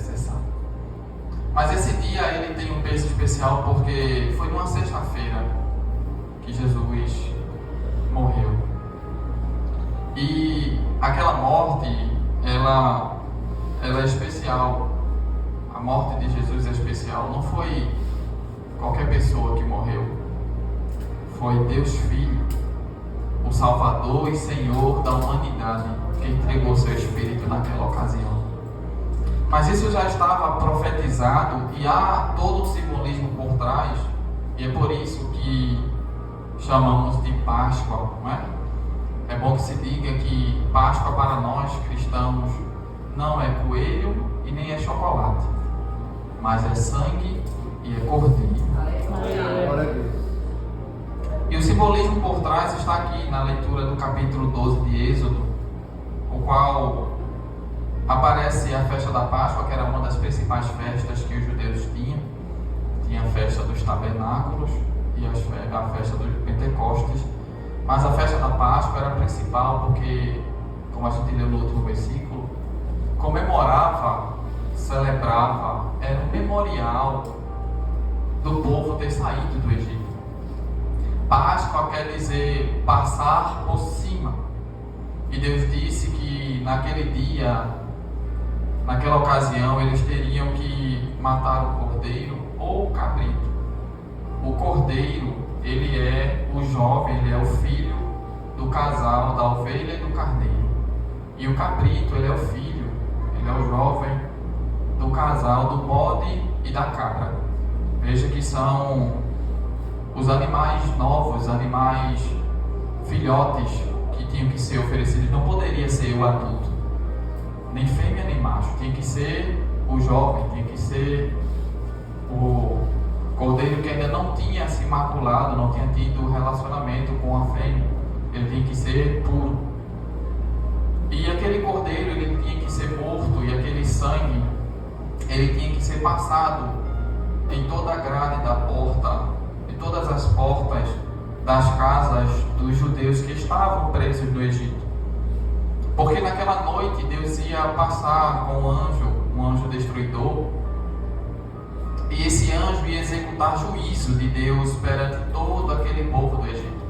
intercessão. Mas esse dia ele tem um peso especial porque foi numa sexta-feira que Jesus morreu. E aquela morte, ela é especial. A morte de Jesus é especial. Não foi qualquer pessoa que morreu. Foi Deus Filho, o Salvador e Senhor da humanidade, que entregou seu Espírito naquela ocasião. Mas isso já estava profetizado e há todo um simbolismo por trás, e é por isso que chamamos de Páscoa, não é? É bom que se diga que Páscoa para nós cristãos não é coelho e nem é chocolate, mas é sangue e é cordeiro. E o simbolismo por trás está aqui na leitura do capítulo 12 de Êxodo, o qual aparece a festa da Páscoa, que era uma das principais festas que os judeus tinham. Tinha a festa dos tabernáculos e a festa dos Pentecostes, mas a festa da Páscoa era a principal porque, como a gente leu no último versículo, comemorava, celebrava, era um memorial do povo ter saído do Egito. Páscoa quer dizer passar por cima, e Deus disse que naquele dia, naquela ocasião, eles teriam que matar o cordeiro ou o cabrito. O cordeiro, ele é o jovem, ele é o filho do casal da ovelha e do carneiro. E o cabrito, ele é o filho, ele é o jovem do casal do bode e da cabra. Veja que são os animais novos, animais filhotes que tinham que ser oferecidos. Não poderia ser o adulto, nem fêmea nem macho, tinha que ser o jovem, tinha que ser o cordeiro que ainda não tinha se maculado, não tinha tido relacionamento com a fêmea, ele tinha que ser puro. E aquele cordeiro, ele tinha que ser morto, e aquele sangue, ele tinha que ser passado em toda a grade da porta, em todas as portas das casas dos judeus que estavam presos no Egito. Porque naquela noite Deus ia passar com um anjo destruidor, e esse anjo ia executar juízo de Deus perante todo aquele povo do Egito.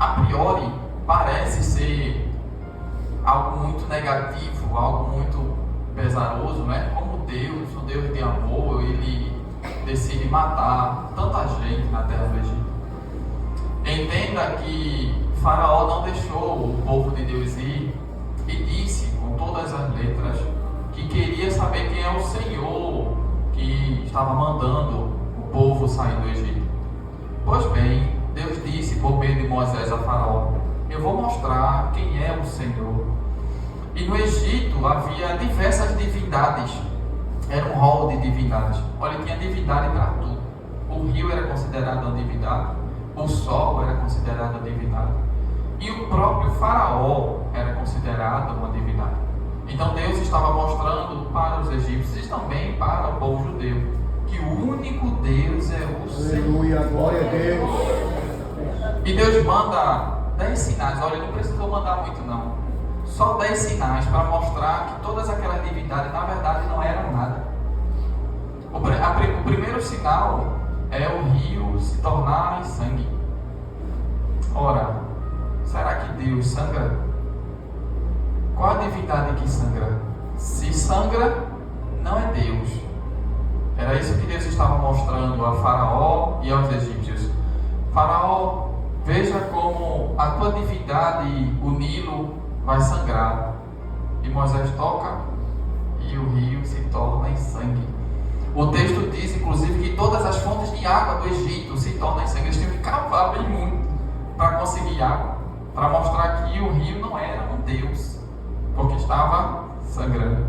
A priori parece ser algo muito negativo, algo muito pesaroso, né? Como Deus, o Deus de amor, ele decide matar tanta gente na terra do Egito. Entenda que Faraó não deixou o povo de Deus ir, e disse com todas as letras que queria saber quem é o Senhor que estava mandando o povo sair do Egito. Pois bem, Deus disse por meio de Moisés a Faraó: eu vou mostrar quem é o Senhor. E no Egito havia diversas divindades, era um rol de divindades. Olha, tinha divindade para tudo. O rio era considerado uma divindade, o sol era considerado uma divindade, e o próprio Faraó era considerado uma divindade. Então Deus estava mostrando para os egípcios e também para o povo judeu que o único Deus é o Senhor. Aleluia, glória a Deus. E Deus manda 10 sinais. Olha, não precisou mandar muito não, só 10 sinais para mostrar que todas aquelas divindades na verdade não eram nada. O primeiro sinal é o rio se tornar em sangue. Ora, será que Deus sangra? Qual a divindade que sangra? Se sangra, não é Deus. Era isso que Deus estava mostrando a Faraó e aos egípcios. Faraó, veja como a tua divindade, o Nilo, vai sangrar. E Moisés toca e o rio se torna em sangue. O texto diz, inclusive, que todas as fontes de água do Egito se tornam em sangue. Eles tinham que cavar bem muito para conseguir água, para mostrar que o rio não era um Deus, porque estava sangrando.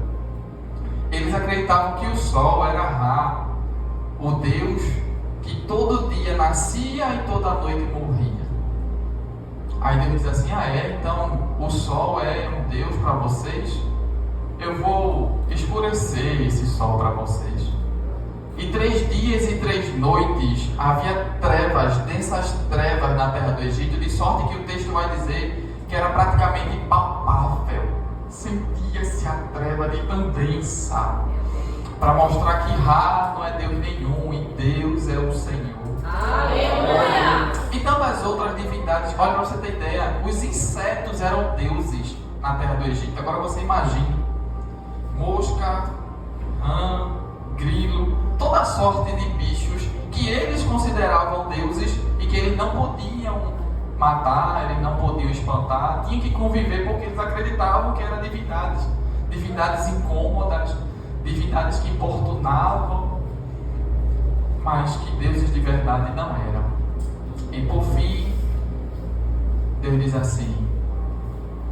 Eles acreditavam que o sol era Ra, o Deus que todo dia nascia e toda noite morria. Aí Deus diz assim: então o sol é um Deus para vocês? Eu vou escurecer esse sol para vocês. E 3 dias e 3 noites havia trevas, densas trevas na terra do Egito, de sorte que o texto vai dizer que era praticamente impalpável. Sentia-se a treva de tão densa. para mostrar que Ra não é Deus nenhum e Deus é o Senhor. Aleluia! E tantas outras divindades. Olha, para você ter ideia, os insetos eram deuses na terra do Egito. Agora você imagine: mosca, rã, grilo, toda sorte de bichos que eles consideravam deuses e que eles não podiam matar, eles não podiam espantar, tinham que conviver porque eles acreditavam que eram divindades, divindades incômodas, divindades que importunavam, mas que deuses de verdade não eram. E por fim, Deus diz assim: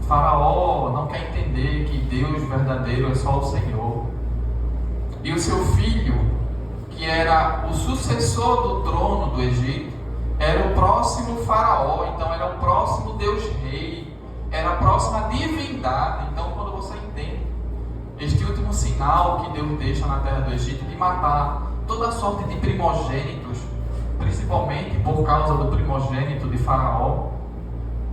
Faraó não quer entender que Deus verdadeiro é só o Senhor. E o seu filho, que era o sucessor do trono do Egito, era o próximo faraó, então era o próximo Deus rei, era a próxima divindade. Então, quando você entende este último sinal que Deus deixa na terra do Egito, de matar toda sorte de primogênitos, principalmente por causa do primogênito de Faraó,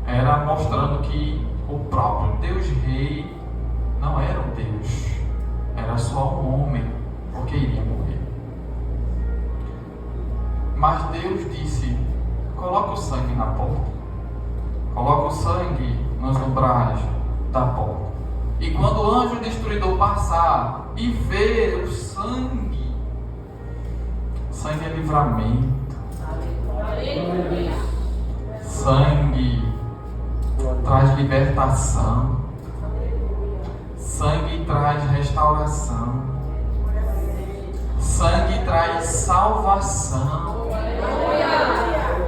era mostrando que o próprio Deus rei não era um Deus, era só um homem, porque iria morrer. Mas Deus disse: coloca o sangue na porta, coloca o sangue nos umbrais da porta. E quando o anjo destruidor passar e ver o sangue, sangue é livramento, sangue traz libertação, sangue traz restauração, sangue traz salvação.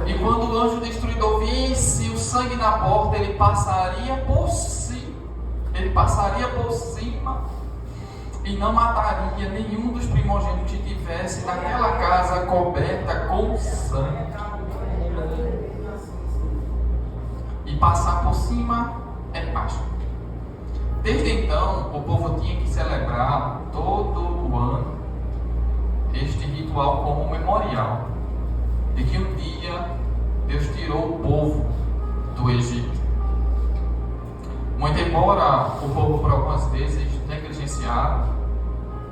E quando o anjo destruidor visse o sangue na porta, ele passaria por cima e não mataria nenhum dos primogênitos que tivesse naquela casa coberta com sangue. E passar por cima é Páscoa. Desde então, o povo tinha que celebrar todo o ano este ritual como memorial de que um dia Deus tirou o povo do Egito. Muito embora o povo por algumas vezes negligenciado,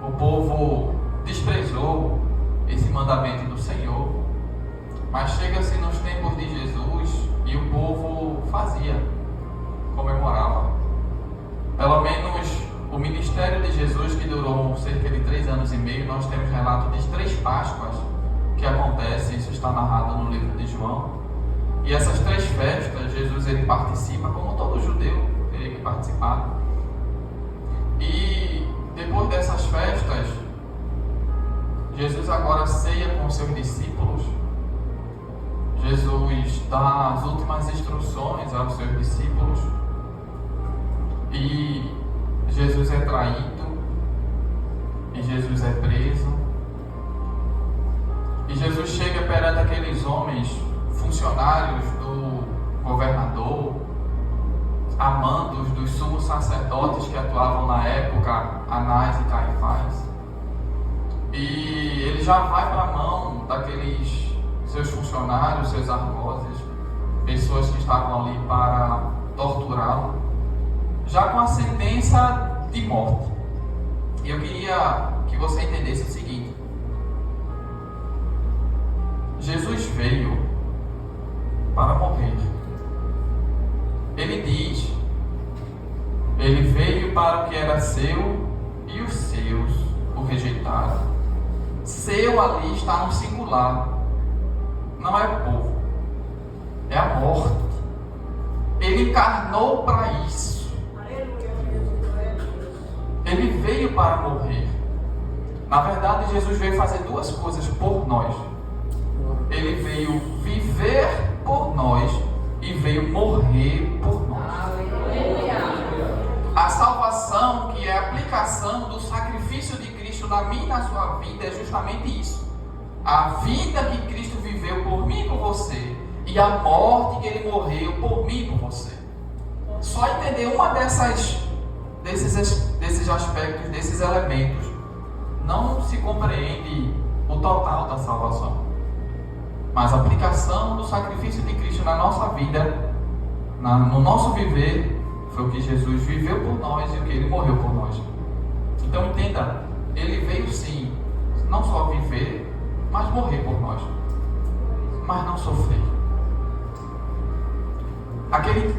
o povo desprezou esse mandamento do Senhor, mas chega-se nos tempos de Jesus e o povo fazia, comemorava. Pelo menos o ministério de Jesus, que durou cerca de 3 anos e meio, nós temos relato de 3 Páscoas que acontecem, isso está narrado no livro de João. E essas 3 festas, Jesus ele participa, como todo judeu teria que participar. E depois dessas festas, Jesus agora ceia com seus discípulos. Jesus dá as últimas instruções aos seus discípulos. E Jesus é traído, e Jesus é preso, e Jesus chega perante aqueles homens, funcionários do governador, amandos dos sumos sacerdotes que atuavam na época, Anás e Caifás, e ele já vai para a mão daqueles seus funcionários, seus algozes, pessoas que estavam ali para torturá-lo, já com a sentença de morte. E eu queria que você entendesse o seguinte: Jesus veio para morrer. Ele diz: ele veio para o que era seu e os seus o rejeitaram. Seu ali está no singular, não é o povo, é a morte. Ele encarnou para isso. Ele veio para morrer. Na verdade, Jesus veio fazer 2 coisas por nós. Ele veio viver por nós e veio morrer por nós. A salvação, que é a aplicação do sacrifício de Cristo na minha e na sua vida, é justamente isso. A vida que Cristo viveu por mim e por você, e a morte que Ele morreu por mim e por você. Só entender uma desses aspectos, desses elementos, não se compreende o total da salvação. Mas a aplicação do sacrifício de Cristo na nossa vida, no nosso viver, foi o que Jesus viveu por nós e o que Ele morreu por nós. Então entenda, Ele veio sim não só viver, mas morrer por nós, mas não sofrer. Aquele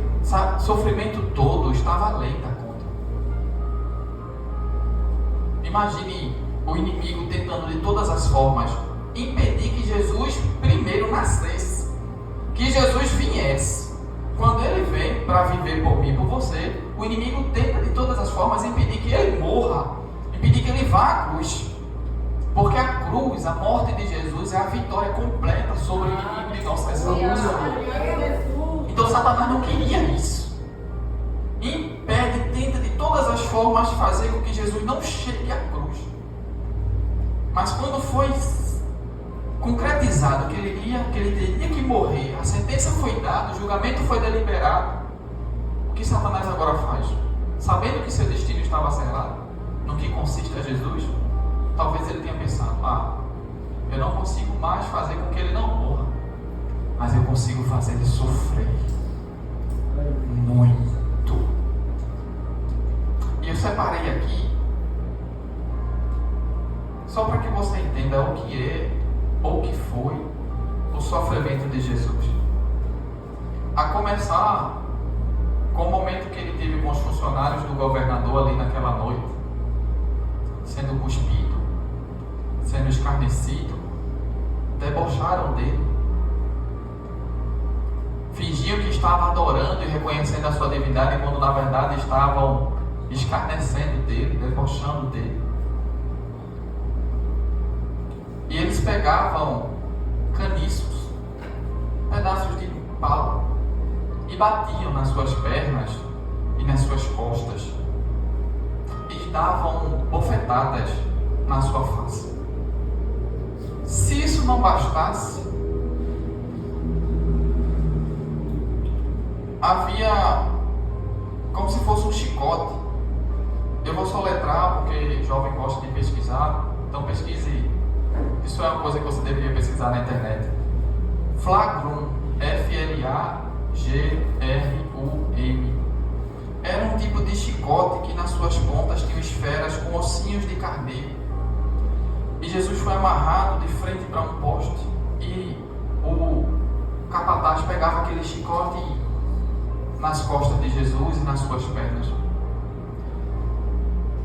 sofrimento todo estava além da conta. Imagine o inimigo tentando de todas as formas impedir que Jesus primeiro nascesse, que Jesus viesse. Quando ele vem para viver por mim e por você, o inimigo tenta de todas as formas impedir que ele morra, impedir que ele vá à cruz. Porque a cruz, a morte de Jesus, é a vitória completa sobre o inimigo de nossa alma. Então Satanás não queria isso. Impede, tenta de todas as formas fazer com que Jesus não chegue à cruz. Mas quando foi concretizado que ele teria que morrer, a sentença foi dada, o julgamento foi deliberado, o que Satanás agora faz? Sabendo que seu destino estava selado, no que consiste a Jesus, talvez ele tenha pensado: eu não consigo mais fazer com que ele não morra, mas eu consigo fazer ele sofrer muito. E eu separei aqui só para que você entenda o que é ou o que foi o sofrimento de Jesus. A começar com o momento que ele teve com os funcionários do governador ali naquela noite, sendo cuspido, sendo escarnecido, debocharam dele, fingiam que estavam adorando e reconhecendo a sua divindade, quando na verdade estavam escarnecendo dele, debochando dele. E eles pegavam caniços, pedaços de pau, e batiam nas suas pernas e nas suas costas, e davam bofetadas na sua face. Se isso não bastasse, havia como se fosse um chicote. Eu vou soletrar porque jovem gosta de pesquisar, então pesquise. Isso é uma coisa que você deveria pesquisar na internet. Flagrum, F-L-A-G-R-U-M. Era um tipo de chicote que nas suas pontas tinham esferas com ossinhos de carneiro. E Jesus foi amarrado de frente para um poste, e o capataz pegava aquele chicote nas costas de Jesus e nas suas pernas.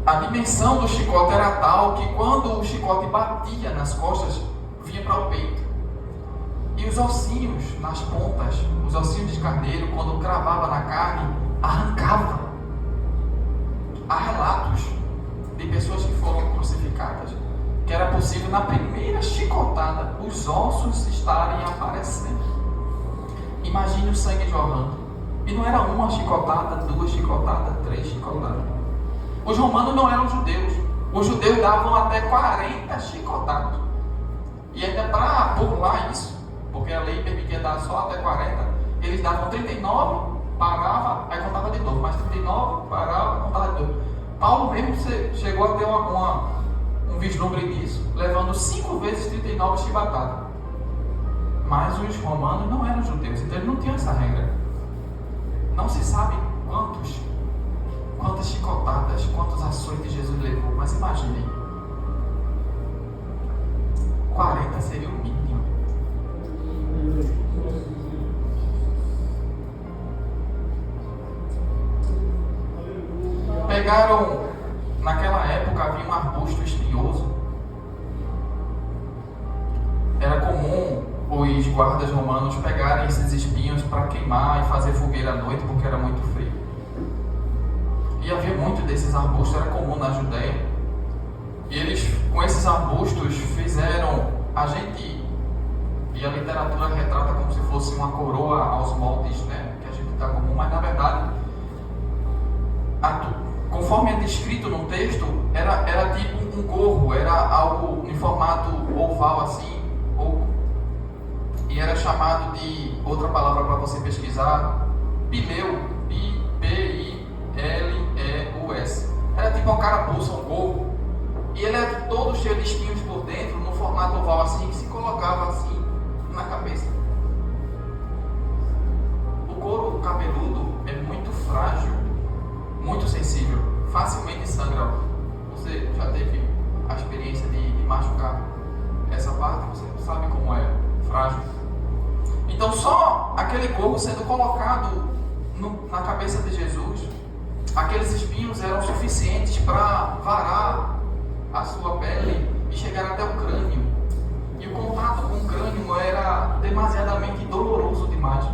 A dimensão do chicote era tal que quando o chicote batia nas costas, vinha para o peito. E os ossinhos nas pontas, os ossinhos de carneiro, quando cravava na carne, arrancava. Há relatos de pessoas que foram crucificadas que era possível, na primeira chicotada, os ossos estarem aparecendo. Imagine o sangue jorrando. E não era uma chicotada, duas chicotadas, três chicotadas. Os romanos não eram judeus. Os judeus davam até 40 chicotadas. E ainda para burlar isso, porque a lei permitia dar só até 40, eles davam 39, parava, aí contava de novo. Mais 39, parava, contava de novo. Paulo mesmo chegou a ter um vislumbre disso, levando 5 vezes 39 chibatadas. Mas os romanos não eram judeus, então eles não tinham essa regra. Não se sabe quantas chicotadas, quantos açoites Jesus levou, mas imagine, 40 seria o mínimo. Pegaram, naquela época havia um arbusto espinhoso. Era comum os guardas romanos pegarem esses espinhos para queimar e fazer fogueira à noite, porque era muito frio. E havia muito desses arbustos, era comum na Judéia. E eles, com esses arbustos, fizeram, e a literatura retrata como se fosse uma coroa aos moldes, né, que a gente está comum, mas na verdade, conforme é descrito no texto, era tipo um gorro, era algo em formato oval assim, e era chamado de, outra palavra para você pesquisar, pileu, P-I-L-E-U-S. Era tipo uma carapuça, um gorro, e ele era todo cheio de espinhos por dentro, no formato oval assim, que se colocava assim na cabeça. O couro cabeludo é muito frágil, muito sensível, facilmente sangra. Você já teve a experiência de machucar. Essa parte você sabe como é frágil. Então só aquele corpo sendo colocado na cabeça de Jesus, aqueles espinhos eram suficientes para varar a sua pele e chegar até o crânio. E o contato com o crânio era demasiadamente doloroso demais.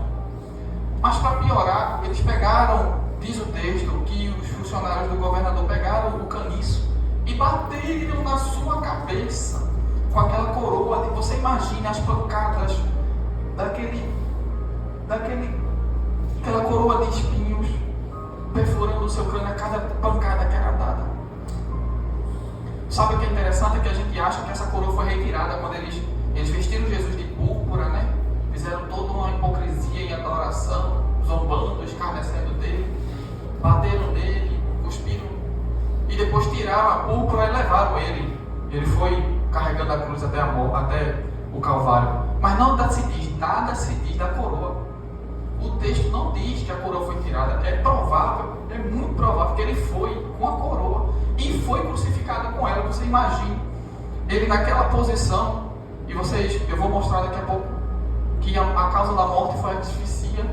Mas para piorar, eles pegaram, diz o texto, que os funcionários do governador pegaram o caniço e bateram na sua cabeça com aquela coroa. Você imagina as pancadas daquela coroa de espinhos perfurando o seu crânio a cada pancada que era dada. Sabe o que é interessante? É que a gente acha que essa coroa foi retirada quando eles vestiram Jesus de púrpura, né? Fizeram toda uma hipocrisia e adoração, zombando, escarnecendo dele, bateram nele, cuspiram, e depois tiraram a púrpura e levaram ele. Ele foi carregando a cruz até o Calvário. Mas nada se diz da coroa. O texto não diz que a coroa foi tirada. É provável, é muito provável que ele foi com a coroa e foi crucificado com ela. Você imagina ele naquela posição, e eu vou mostrar daqui a pouco que a causa da morte foi a asfixia,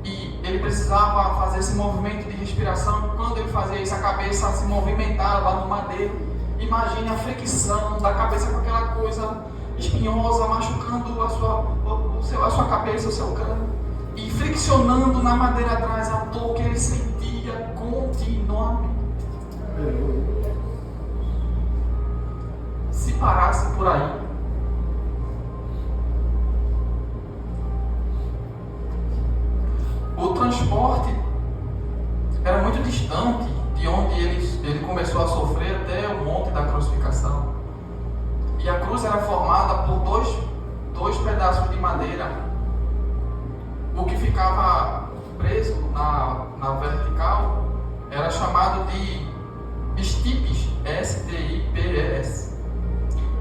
e ele precisava fazer esse movimento de respiração. Quando ele fazia isso, a cabeça se movimentava no madeiro. Imagine a fricção da cabeça com aquela coisa espinhosa, machucando a sua cabeça, o seu crânio, e friccionando na madeira atrás, a dor que ele sentia continuamente. Se parasse por aí, o transporte era muito distante de onde ele começou a sofrer até o monte da crucificação. E a cruz era formada por dois pedaços de madeira. O que ficava preso na vertical era chamado de stipes, S-T-I-P-E-S.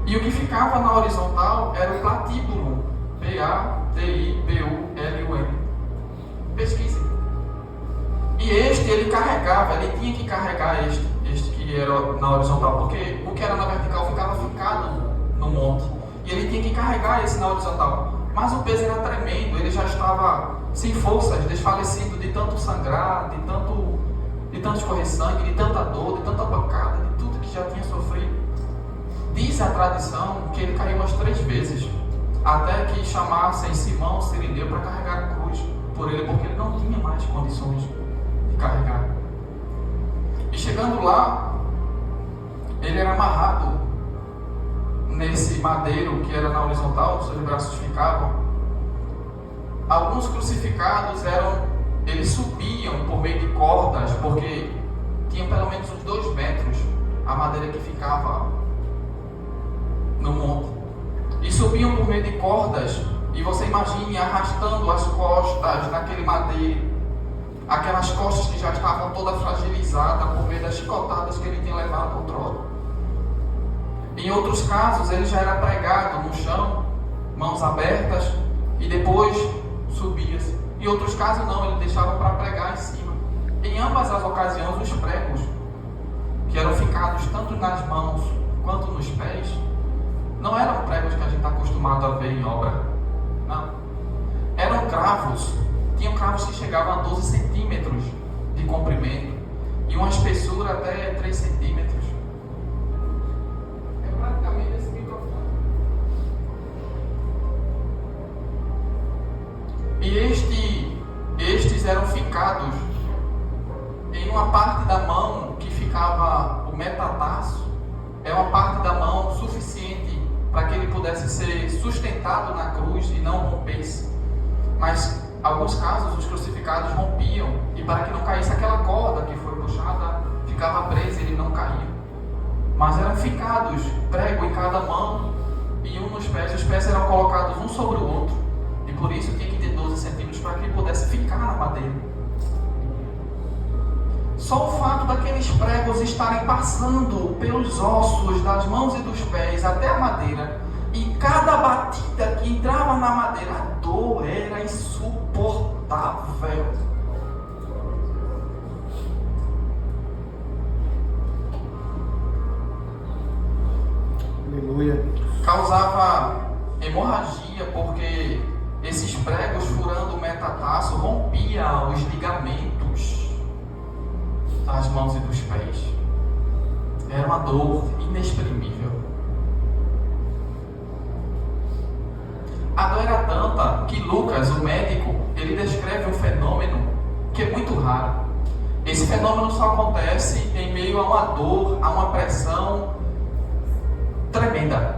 E o que ficava na horizontal era o platíbulo, P-A-T-I-B-U-L-U-M. Pesquise. E ele carregava, ele tinha que carregar este que era na horizontal, porque o que era na vertical ficava fincado no monte. E ele tinha que carregar esse na horizontal. Mas o peso era tremendo, ele já estava sem forças, desfalecido de tanto sangrar, de tanto escorrer sangue, de tanta dor, de tanta pancada, de tudo que já tinha sofrido. Diz a tradição que ele caiu umas 3 vezes, até que chamassem Simão Cirineu para carregar a cruz por ele, porque ele não tinha mais condições de carregar. E chegando lá, ele era amarrado nesse madeiro que era na horizontal, seus braços ficavam. Alguns crucificados eles subiam por meio de cordas, porque tinha pelo menos uns 2 metros a madeira que ficava no monte, e subiam por meio de cordas. E você imagine arrastando as costas naquele madeiro, aquelas costas que já estavam todas fragilizadas por meio das chicotadas que ele tinha levado outrora. Em outros casos, ele já era pregado no chão, mãos abertas, e depois subia-se. Em outros casos não, ele deixava para pregar em cima. Em ambas as ocasiões, os pregos, que eram ficados tanto nas mãos quanto nos pés, não eram pregos que a gente está acostumado a ver em obra. Não. Eram cravos. Tinham cravos que chegavam a 12 centímetros de comprimento e uma espessura até 3 centímetros. É praticamente esse microfone. E estes eram ficados em uma parte da mão que ficava o metatarso. É uma parte da mão suficiente para que ele pudesse ser sustentado na cruz e não rompesse. Mas, em alguns casos, os crucificados rompiam, e para que não caísse aquela corda que foi puxada, ficava presa e ele não caía. Mas eram ficados, prego em cada mão e um nos pés. Os pés eram colocados um sobre o outro, e por isso tinha que ter 12 centímetros para que ele pudesse ficar na madeira. Só o fato daqueles pregos estarem passando pelos ossos das mãos e dos pés até a madeira, e cada batida que entrava na madeira, a dor era insuportável. Aleluia. Causava hemorragia porque esses pregos furando o metatarso rompia os ligamentos das mãos e dos pés. Era uma dor inexprimível. A dor era tanta que Lucas, o médico, ele descreve um fenômeno que é muito raro. Esse fenômeno só acontece em meio a uma dor, a uma pressão tremenda.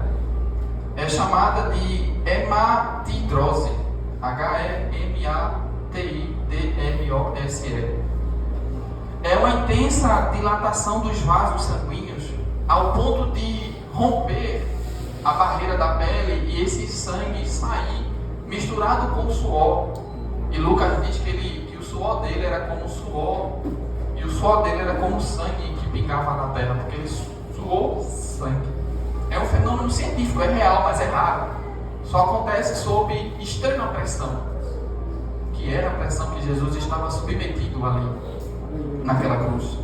É chamada de hematidrose. Hematidmose. É uma intensa dilatação dos vasos sanguíneos ao ponto de romper a barreira da pele e esse sangue sair misturado com o suor. E Lucas diz que o suor dele era como suor, e o suor dele era como sangue que pingava na terra, porque ele suou sangue. É um fenômeno científico, é real, mas é raro. Só acontece sob extrema pressão, que era a pressão que Jesus estava submetido ali, naquela cruz.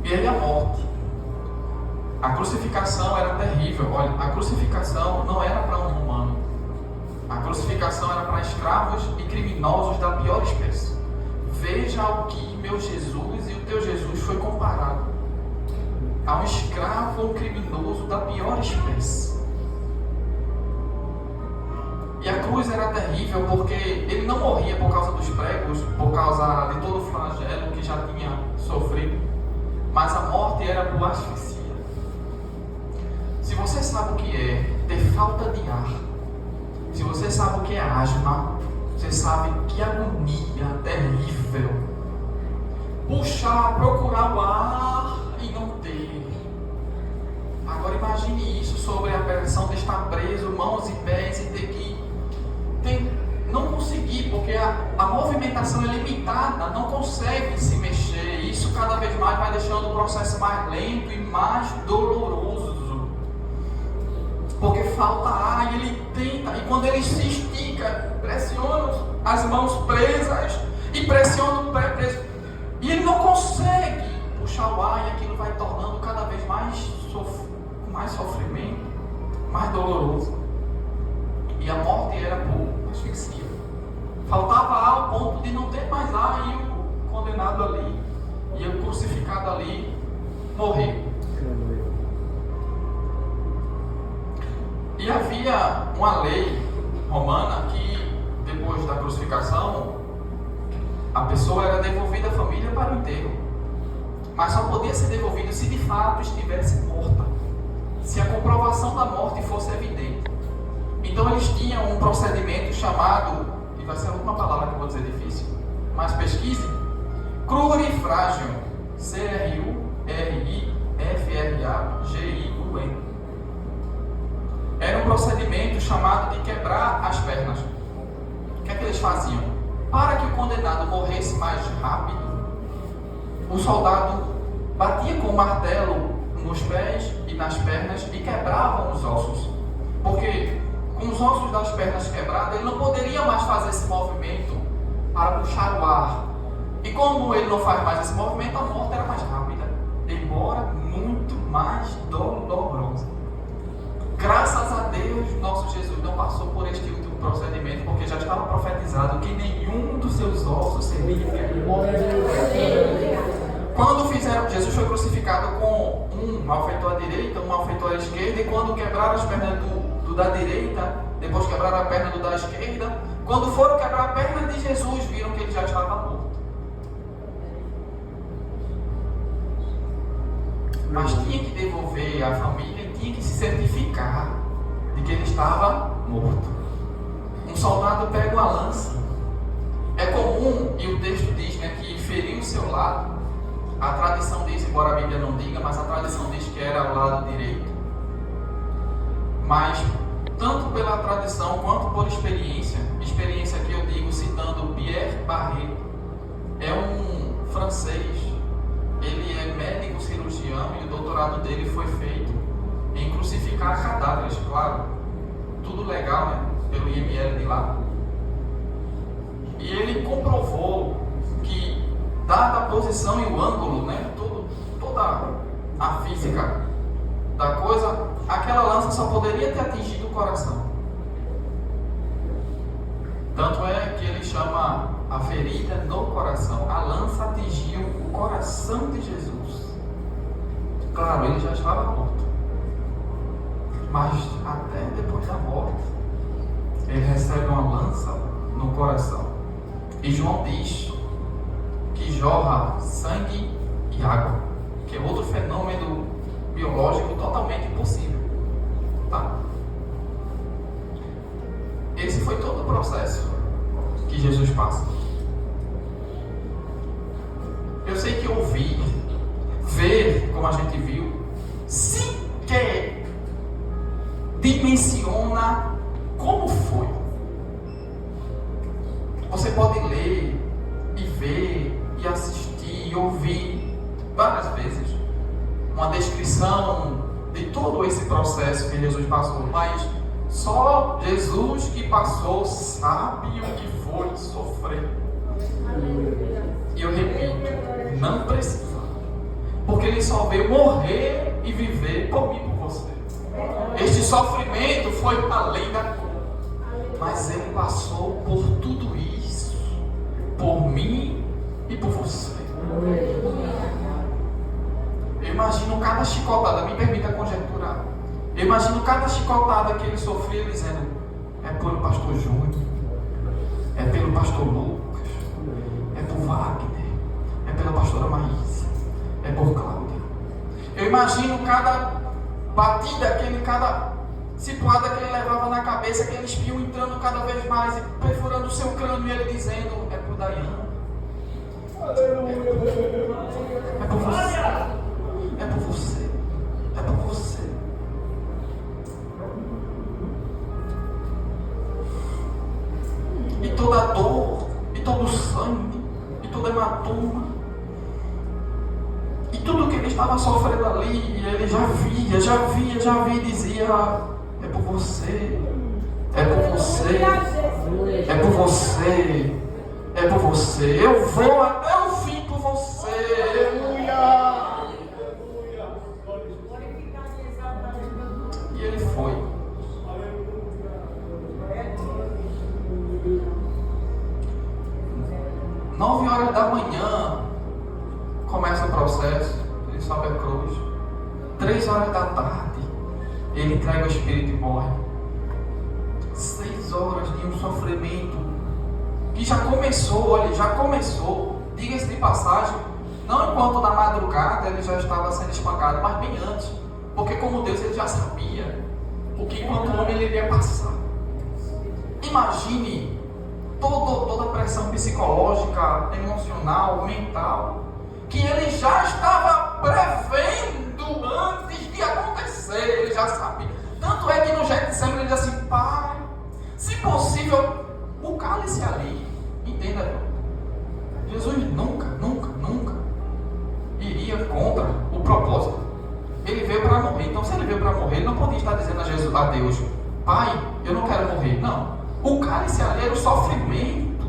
E ele a morte. A crucificação era terrível. Olha, a crucificação não era para um romano. A crucificação era para escravos e criminosos da pior espécie. Veja ao que meu Jesus e o teu Jesus foi comparado. A um escravo ou criminoso da pior espécie. E a cruz era terrível porque ele não morria por causa dos pregos, por causa de todo o flagelo que já tinha sofrido, mas a morte era por asfixia. Se você sabe o que é ter falta de ar, se você sabe o que é asma, você sabe que agonia terrível. Puxar, procurar o ar e não ter. Agora imagine isso sobre a pressão de estar preso, mãos e pés e ter que não conseguir, porque a movimentação é limitada, não consegue se mexer. Isso cada vez mais vai deixando o processo mais lento e mais doloroso. Porque falta ar e ele tenta, e quando ele se estica, pressiona as mãos presas e pressiona o pé preso. E ele não consegue puxar o ar e aquilo vai tornando cada vez mais sofrimento, mais doloroso. E a morte era por asfixia. Faltava ar ao ponto de não ter mais ar e o condenado ali, e o crucificado ali, morreu. E havia uma lei romana que, depois da crucificação, a pessoa era devolvida à família para o enterro. Mas só podia ser devolvida se de fato estivesse morta, se a comprovação da morte fosse evidente. Então eles tinham um procedimento chamado, e vai ser a última palavra que eu vou dizer difícil, mas pesquise, crurifragium, C-R-U-R-I-F-R-A-G-I-U-M. Era um procedimento chamado de quebrar as pernas. O que é que eles faziam? Para que o condenado morresse mais rápido, o soldado batia com o martelo nos pés e nas pernas e quebravam os ossos. Porque com os ossos das pernas quebrados, ele não poderia mais fazer esse movimento para puxar o ar. E como ele não faz mais esse movimento, a morte era mais rápida, embora muito mais dolorosa. Graças a Deus, nosso Jesus não passou por este último procedimento, porque já estava profetizado que nenhum dos seus ossos seria quebrado. Quando fizeram, Jesus foi crucificado com um malfeitor à direita, um malfeitor à esquerda, e quando quebraram as pernas do da direita, depois quebraram a perna do da esquerda, quando foram quebrar a perna de Jesus, viram que ele já estava morto. Mas tinha que devolver à família, tinha que se certificar de que ele estava morto. Um soldado pega uma lança. É comum, e o texto diz, né, que feriu o seu lado. A tradição diz, embora a Bíblia não diga, mas a tradição diz que era o lado direito. Mas, tanto pela tradição quanto por experiência que eu digo citando Pierre Barret, é um francês. Ele é médico cirurgião e o doutorado dele foi feito em crucificar cadáveres, claro. Tudo legal, né? Pelo IML de lá. E ele comprovou que, dada a posição e o ângulo, né? Toda a física, da coisa, aquela lança só poderia ter atingido o coração. Tanto é que ele chama a ferida no coração. A lança atingiu o coração de Jesus. Claro, ele já estava morto. Mas até depois da morte, ele recebe uma lança no coração. E João diz que jorra sangue e água, que é outro fenômeno biológico totalmente impossível. Tá? Esse foi todo o processo que Jesus passa. Eu sei que ouvir, ver, como a gente viu, sequer dimensiona como foi. Você pode ler e ver e assistir e ouvir várias vezes uma descrição de todo esse processo que Jesus passou, mas só Jesus que passou sabe o que foi sofrer. E eu repito, não precisa, porque ele só veio morrer e viver por mim e por você. Este sofrimento foi além da cura, mas ele passou por tudo isso, por mim e por você. Eu imagino cada chicotada, me permita conjecturar. Eu imagino cada chicotada que ele sofreu dizendo: é pelo pastor Júnior, é pelo pastor Lucas, é por Wagner, é pela pastora Maísa, é por Cláudia. Eu imagino cada batida, cada cipuada que ele levava na cabeça, aquele espinho entrando cada vez mais e perfurando o seu crânio, e ele dizendo: é por Dayana, é por você, é por você, é por você. E toda dor, e todo sangue, e toda hematoma, e tudo que ele estava sofrendo ali, ele já via e dizia: é por você, é por você, é por você, é por você, eu vou até o fim por você. Aleluia! E ele foi. 9h da manhã começa o processo, ele sobe a cruz. 3h da tarde ele entrega o Espírito e morre. 6 horas de um sofrimento que já começou, olha, já começou, diga-se de passagem, não enquanto na madrugada ele já estava sendo espancado, mas bem antes, porque como Deus ele já sabia o que enquanto homem ele iria passar. Imagine toda a pressão psicológica, emocional, mental, que ele já estava prevendo antes de acontecer, ele já sabia. Tanto é que no Getsemane ele diz assim: Pai, se possível, o cálice ali, entenda, Jesus nunca iria contra o propósito. Ele veio para morrer. Então, se ele veio para morrer, ele não podia estar dizendo a Deus: Pai, eu não quero morrer. Não. O cálice ali era o sofrimento.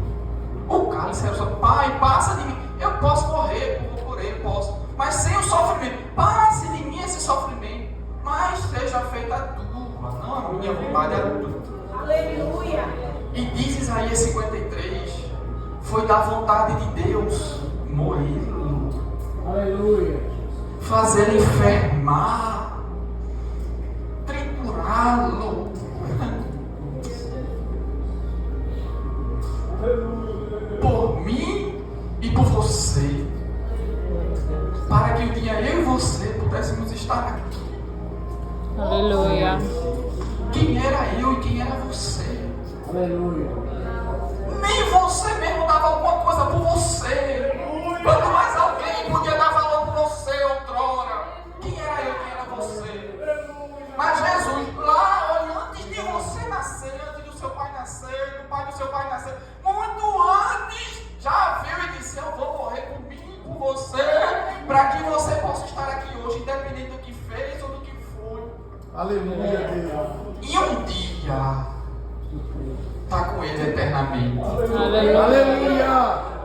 O cálice era o sofrimento. Pai, passa de mim. Eu posso morrer por ele, posso. Mas sem o sofrimento. Passe de mim esse sofrimento. Mas seja feita a tua, não a minha vontade, a tua. Aleluia. E diz Isaías 53, foi da vontade de Deus moí-lo. Aleluia. Fazê-lo enfermar, triturá-lo. Por mim e por você, para que um dia eu e você pudéssemos estar aqui. Aleluia. Quem era eu e quem era você? Aleluia. Nem você mesmo dava alguma coisa por você. Quanto mais alguém podia dar valor por você outrora. Quem era eu e quem era você? Mas Jesus, lá, olha, antes de você nascer, antes do seu pai nascer, do pai do seu pai nascer, muito antes, já viu e disse: eu vou morrer por mim e por você, para que você possa estar aqui hoje, independente do que fez ou do que foi. Aleluia, Deus. E um dia está com ele eternamente. Aleluia. Aleluia.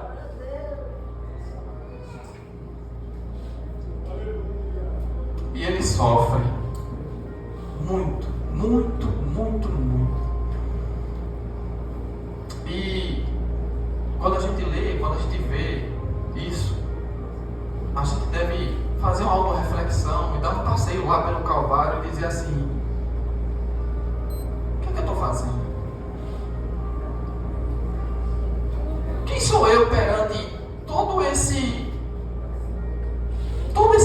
E ele sofre. muito, muito, muito, muito. E quando a gente lê, quando a gente vê isso, a gente deve fazer uma auto-reflexão e dar um passeio lá pelo Calvário e dizer assim: o que é que eu estou fazendo? Quem sou eu perante todo esse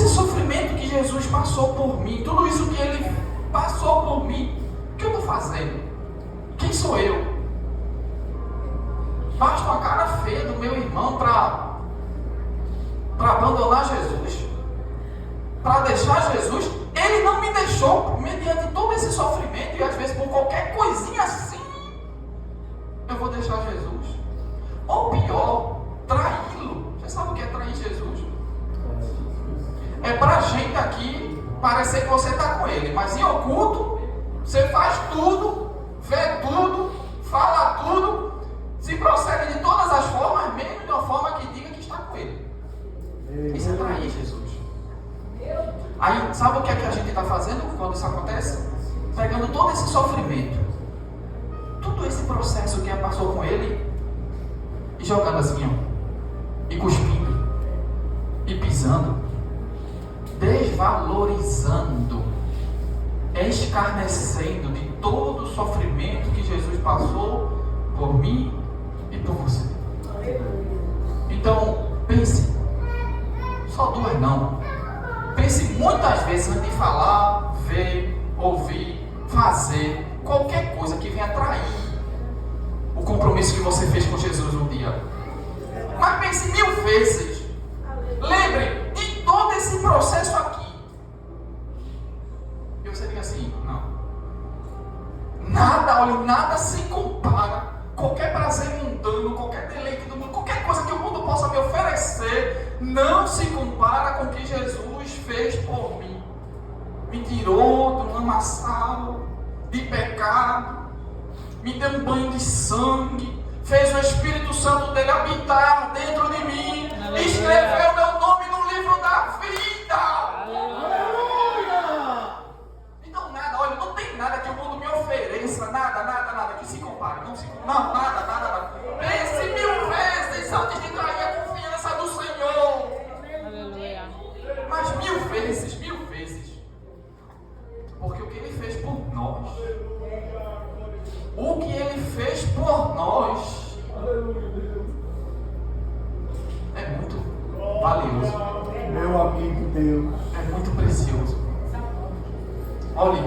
sofrimento que Jesus passou por mim, tudo isso que Ele passou por mim? O que eu estou fazendo? Quem sou eu? Basta uma cara feia do meu irmão para abandonar Jesus, para deixar Jesus. Ele não me deixou mediante todo esse sofrimento, e às vezes por qualquer coisinha assim eu vou deixar Jesus. Ou pior, traí-lo. Você sabe o que é trair Jesus? É pra gente aqui parecer que você está com ele, mas em oculto você faz tudo, vê tudo, fala tudo, se procede de todas as formas, menos de uma forma que diga que está com ele. Isso é trair Jesus. Aí, sabe o que é que a gente está fazendo quando isso acontece? Pegando todo esse sofrimento, todo esse processo que passou com ele, e jogando assim, ó, e cuspindo, e pisando, desvalorizando, escarnecendo de todo o sofrimento que Jesus passou por mim e por você. Então, pense, só duas não. Pense muitas vezes antes de falar, ver, ouvir, fazer qualquer coisa que venha trair o compromisso que você fez com Jesus um dia. Mas pense 1000 vezes. Lembre de todo esse processo aqui. E você diga assim: não. Nada, olha, nada se compara. Qualquer prazer mundano, qualquer deleite do mundo, qualquer coisa que o mundo possa me oferecer, não se compara com o que Jesus fez por mim. Me tirou do lamaçal de pecado, me deu um banho de sangue, fez o Espírito Santo dele habitar dentro de mim, Aleluia. Escreveu meu nome no livro da vida. Aleluia! Então nada, olha, não tem nada que o mundo me ofereça, nada que se compare, não, nada. Pense 1000 vezes antes de trair a confiança do Senhor. Aleluia. Mas 1000 vezes, porque o que Ele fez por nós, o que Ele fez por nós é muito valioso, Meu amigo Deus. é muito precioso. Olha,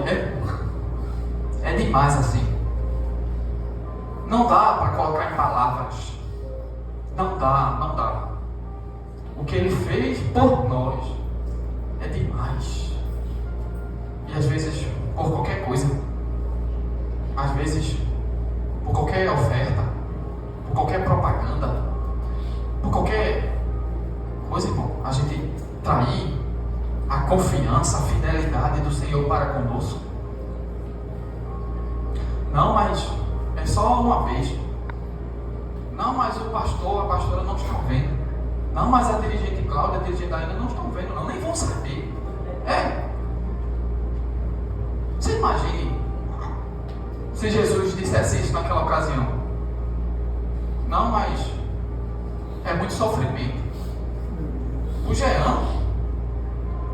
é demais assim. Não dá para colocar em palavras. Não dá. O que Ele fez por nós é demais. E às vezes por qualquer coisa, às vezes por qualquer oferta, por qualquer propaganda, por qualquer coisa, irmão, a gente trair a confiança, a fidelidade do Senhor para conosco. Não, mas é só uma vez. Não, mas o pastor, a pastora não estão vendo. Não, mas a dirigente Cláudia, a dirigente ainda não estão vendo, não, nem vão saber. Você imagine se Jesus dissesse isso naquela ocasião. Não, mas é muito sofrimento. O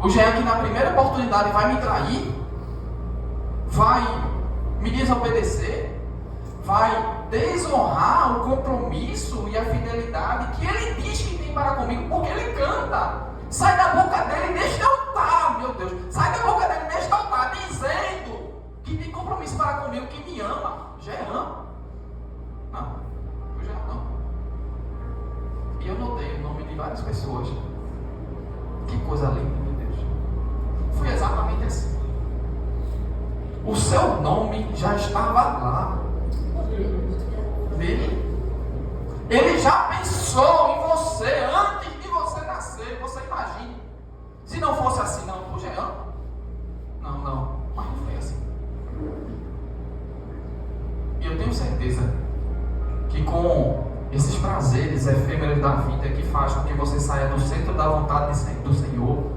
Jean que na primeira oportunidade vai me trair, vai me desobedecer, vai desonrar o compromisso e a fidelidade que ele diz que tem para comigo, porque ele canta. Sai da boca dele neste altar, meu Deus, sai da boca dele neste altar, dizendo que tem compromisso para comigo, que me ama. Jean? Não, o Jean não. E eu notei o nome de várias pessoas. Que coisa linda, meu Deus. Foi exatamente assim. O seu nome já estava lá. Ele já pensou em você antes de você nascer. Você imagine. Se não fosse assim, não, o Jean? Não, mas não foi assim. E eu tenho certeza que com esses prazeres efêmeros da vida que faz com que você saia do centro da vontade do Senhor,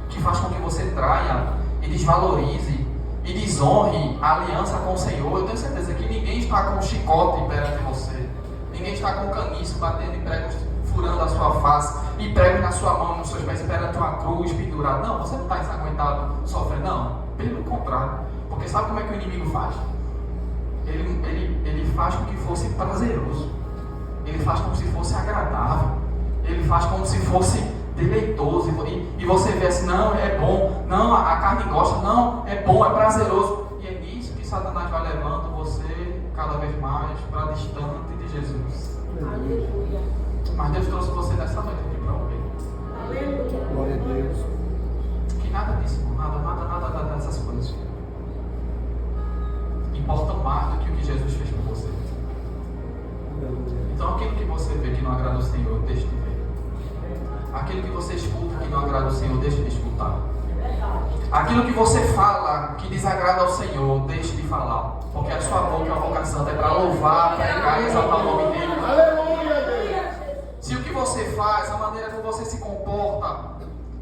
que faz com que você traia e desvalorize e desonre a aliança com o Senhor, eu tenho certeza que ninguém está com um chicote perante você, ninguém está com um caniço batendo em pregos, furando a sua face, e pregos na sua mão, nos seus pés, perante uma cruz pendurada. Não, você não está ensanguentado, sofrendo, não, pelo contrário, porque sabe como é que o inimigo faz? Ele faz com que fosse prazeroso, ele faz como se fosse agradável, ele faz como se fosse deleitoso, e você vê assim, não, é bom, não, a carne gosta, não, é bom, é prazeroso, e é nisso que Satanás vai levando você cada vez mais para distante de Jesus. Aleluia. Mas Deus trouxe você nessa noite aqui para ouvir. Aleluia. Glória a Deus. Que nada disso, nada dessas coisas importa mais do que o que Jesus fez por você. Então aquilo que você vê que não agrada ao Senhor, deixe de ver. Aquilo que você escuta que não agrada ao Senhor, deixe de escutar. Aquilo que você fala que desagrada ao Senhor, deixe de falar. Porque a sua boca é uma boca santa, é para louvar, pregar e exaltar o nome dele. Aleluia, Deus. Se o que você faz, a maneira como você se comporta,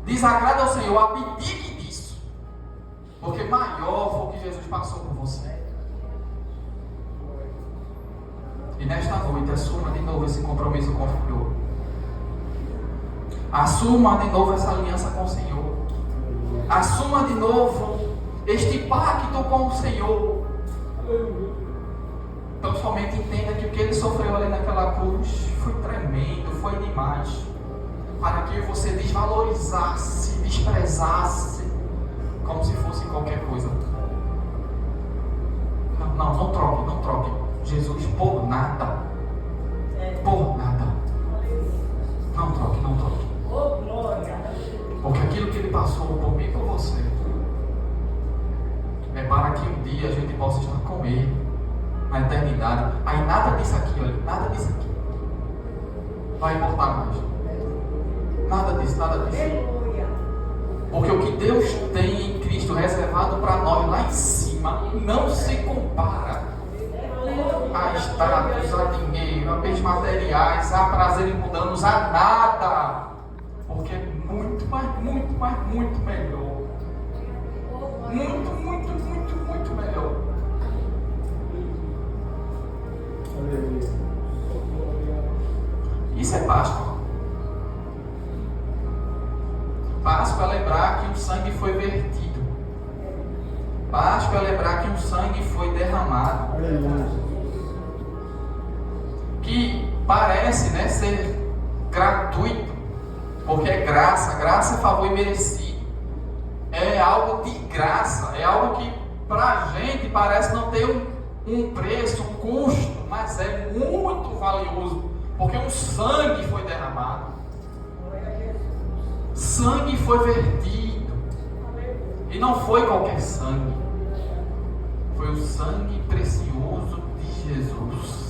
desagrada ao Senhor, abdique disso. Porque maior foi o que Jesus passou por você. E nesta noite, assuma de novo esse compromisso com o Senhor. Assuma de novo essa aliança com o Senhor. Assuma de novo este pacto com o Senhor. Então somente entenda que o que ele sofreu ali naquela cruz foi tremendo, foi demais. Para que você desvalorizasse, desprezasse, como se fosse qualquer coisa. Não troque Jesus por nada. Por nada. Não troque. Porque aquilo que ele passou por mim e por você é para que um dia a gente possa estar com ele na eternidade. Aí nada disso aqui, olha, nada disso aqui vai importar mais. Nada disso. Porque o que Deus tem em Cristo reservado para nós lá em cima não se compara a status, a dinheiro, a bens materiais, a prazeres mundanos, a nada. Porque é muito melhor. Muito melhor. Isso é Páscoa. Páscoa é lembrar que o sangue foi vertido. Páscoa é lembrar que o sangue foi derramado. Que parece, né, ser gratuito, porque é graça é favor imerecido. É algo de graça, é algo que para a gente parece não ter um preço, um custo, mas é muito valioso, porque um sangue foi derramado. Sangue foi vertido. E não foi qualquer sangue. Foi o sangue precioso de Jesus.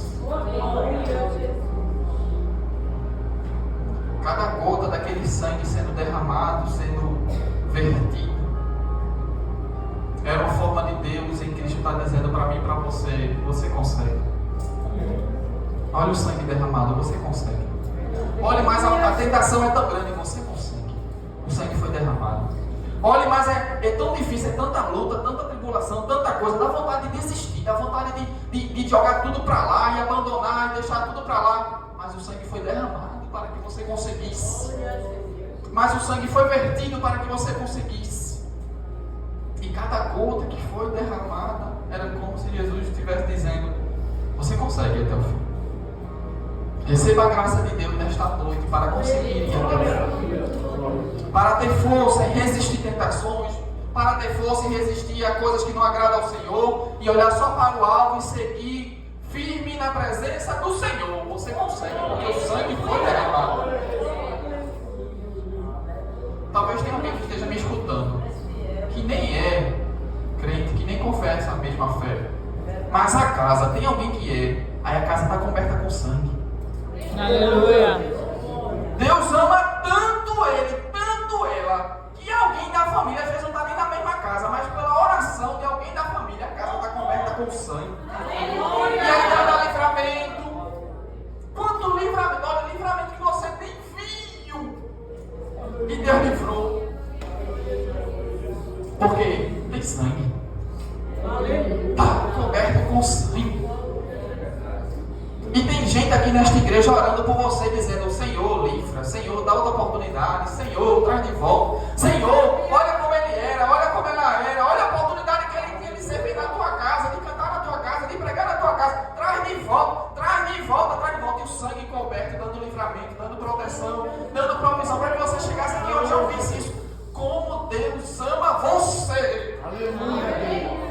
Cada gota daquele sangue sendo derramado, sendo vertido, era uma forma de Deus em Cristo está dizendo para mim e para você: você consegue. Olha o sangue derramado, você consegue. Olha, mas a tentação é tão grande, você consegue. O sangue foi derramado. Olha, mas é tão difícil, é tanta luta, tanta tribulação, tanta coisa, dá vontade de desistir, dá vontade de jogar tudo para lá e abandonar e deixar tudo para lá. Mas o sangue foi derramado para que você conseguisse. Mas o sangue foi vertido para que você conseguisse. E cada gota que foi derramada era como se Jesus estivesse dizendo: você consegue até o fim. Receba a graça de Deus nesta noite para conseguir ir até o fim. Para ter força em resistir tentações, para ter força em resistir a coisas que não agradam ao Senhor e olhar só para o alvo e seguir firme na presença do Senhor. Você consegue, porque o sangue foi derramado. Talvez tenha alguém que esteja me escutando que nem é crente, que nem confessa a mesma fé, mas a casa, tem alguém que é, aí a casa está coberta com sangue. Aleluia. Deus ama tanto ele, tanto ela, que alguém da família, às vezes não está nem na mesma casa, mas pela oração de alguém da família, a casa está coberta com sangue. E aí dá livramento. Quanto livramento? Olha, livramento que você nem viu. E Deus livrou. Porque tem sangue. Está coberto com sangue. E tem gente aqui nesta igreja orando por você, dizendo: Senhor, livra, Senhor, dá outra oportunidade, Senhor, traz de volta, Senhor, olha como ele era, olha como ela era, olha a oportunidade que ele tinha de servir na tua casa, de cantar na tua casa, de pregar na tua casa, traz de volta, traz de volta, traz de volta. E o sangue coberto, dando livramento, dando proteção, dando provisão, para que você chegasse aqui hoje e ouvisse isso. Como Deus ama você. Aleluia.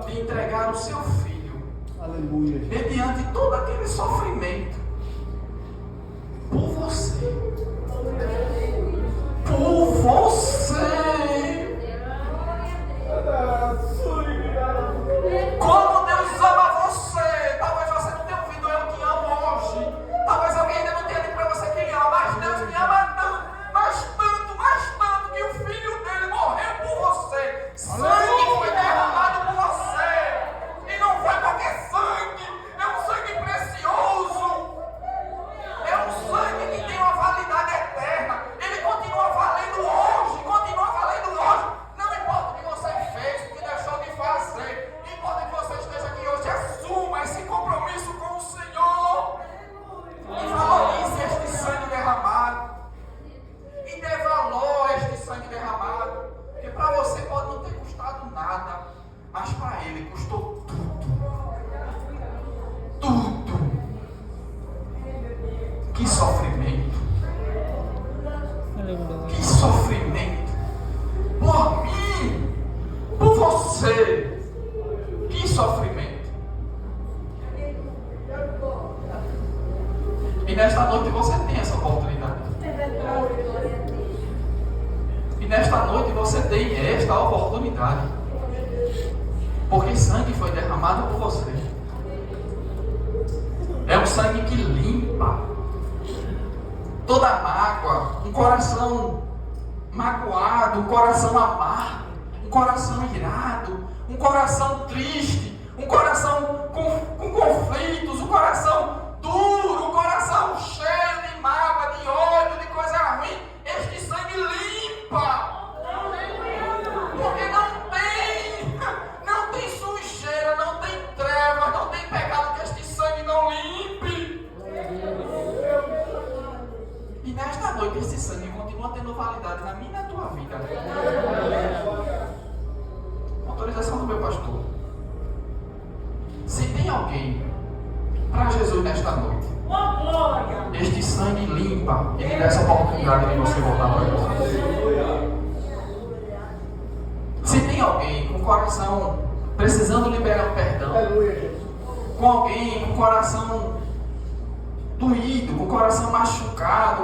De entregar o seu filho, Aleluia. mediante todo aquele sofrimento, por você. Por você. Como Deus ama você. Talvez você não tenha ouvido eu te amo hoje. Talvez alguém ainda não tenha dito para você quem ama. Mas Deus me ama tanto, mais tanto, que o filho dele morreu por você. Sangue foi derramado por você. E não foi qualquer sangue. É um sangue precioso. É um sangue que tem uma validade eterna. Ele continua valendo hoje. Não importa o que você fez, o que deixou de fazer. Importa que você esteja aqui hoje. Assuma esse compromisso com o Senhor. E valorize este sangue derramado. E dê valor a este sangue derramado. Porque para você pode não ter custado nada, mas para Ele custou tudo. Que sofrimento. Que sofrimento. Por mim. Por você. Que sofrimento. E nesta noite você tem essa oportunidade. E nesta noite você tem esta oportunidade. Porque sangue foi derramado por você. É um sangue que limpa toda mágoa, um coração magoado, um coração amargo, um coração irado, um coração triste, um coração com conflitos, um coração duro, um coração cheio de mágoa, de ódio, de coisa ruim. Este sangue limpa. Porque não tem sujeira, não tem trevas, não tem pecado que este sangue não limpe. E nesta noite esse sangue continua tendo validade na minha e na tua vida. Autorização do meu pastor. Se tem alguém para Jesus nesta noite, este sangue limpa e lhe dá essa oportunidade de você voltar para Jesus. Se tem alguém com o coração precisando liberar o perdão, com alguém com o coração doído, com o coração machucado,